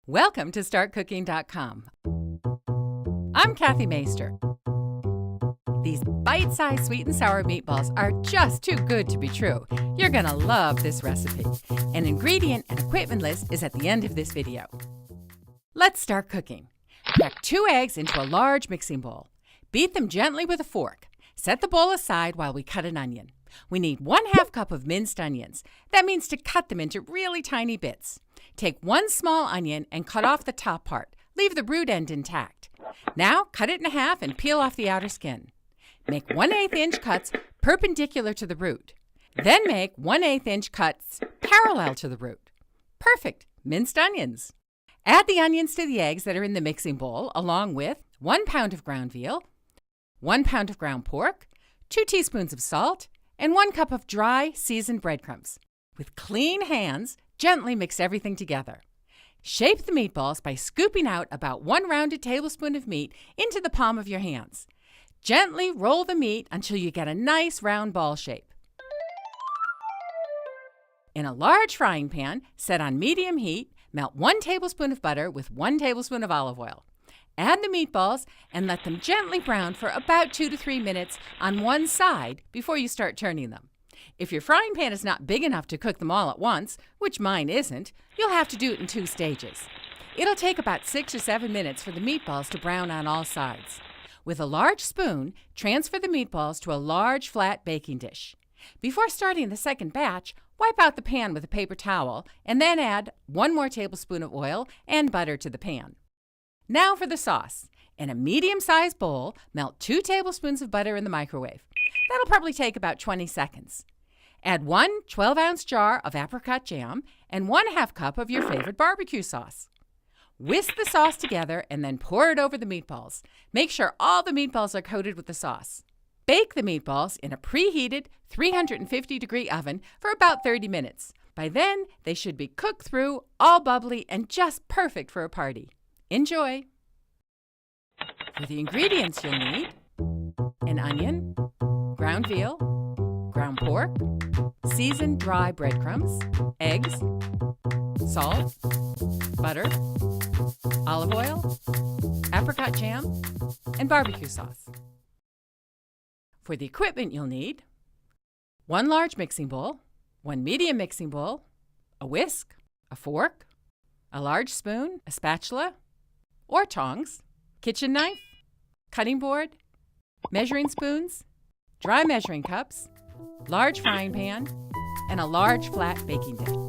Welcome to StartCooking.com. I'm Kathy Maister. These bite-sized sweet and sour meatballs are just too good to be true. You're going to love this recipe. An ingredient and equipment list is at the end of this video. Let's start cooking. Crack 2 eggs into a large mixing bowl. Beat them gently with a fork. Set the bowl aside while we cut an onion. We need 1/2 cup of minced onions. That means to cut them into really tiny bits. Take 1 small onion and cut off the top part. Leave the root end intact. Now cut it in half and peel off the outer skin. Make 1/8 inch cuts perpendicular to the root. Then make 1/8 inch cuts parallel to the root. Perfect! Minced onions. Add the onions to the eggs that are in the mixing bowl, along with 1 pound of ground veal, 1 pound of ground pork, 2 teaspoons of salt, and 1 cup of dry, seasoned breadcrumbs. With clean hands, gently mix everything together. Shape the meatballs by scooping out about 1 rounded tablespoon of meat into the palm of your hands. Gently roll the meat until you get a nice round ball shape. In a large frying pan, set on medium heat, melt 1 tablespoon of butter with 1 tablespoon of olive oil. Add the meatballs and let them gently brown for about 2 to 3 minutes on one side before you start turning them. If your frying pan is not big enough to cook them all at once, which mine isn't, you'll have to do it in 2 stages. It'll take about 6 or 7 minutes for the meatballs to brown on all sides. With a large spoon, transfer the meatballs to a large flat baking dish. Before starting the second batch, wipe out the pan with a paper towel and then add 1 more tablespoon of oil and butter to the pan. Now for the sauce. In a medium-sized bowl, melt 2 tablespoons of butter in the microwave. That'll probably take about 20 seconds. Add 1 12-ounce jar of apricot jam and 1/2 cup of your favorite barbecue sauce. Whisk the sauce together and then pour it over the meatballs. Make sure all the meatballs are coated with the sauce. Bake the meatballs in a preheated 350-degree oven for about 30 minutes. By then, they should be cooked through, all bubbly, and just perfect for a party. Enjoy! For the ingredients you'll need: an onion, ground veal, ground pork, seasoned dry breadcrumbs, eggs, salt, butter, olive oil, apricot jam, and barbecue sauce. For the equipment you'll need: 1 large mixing bowl, 1 medium mixing bowl, a whisk, a fork, a large spoon, a spatula or tongs, kitchen knife, cutting board, measuring spoons, dry measuring cups, large frying pan, and a large flat baking dish.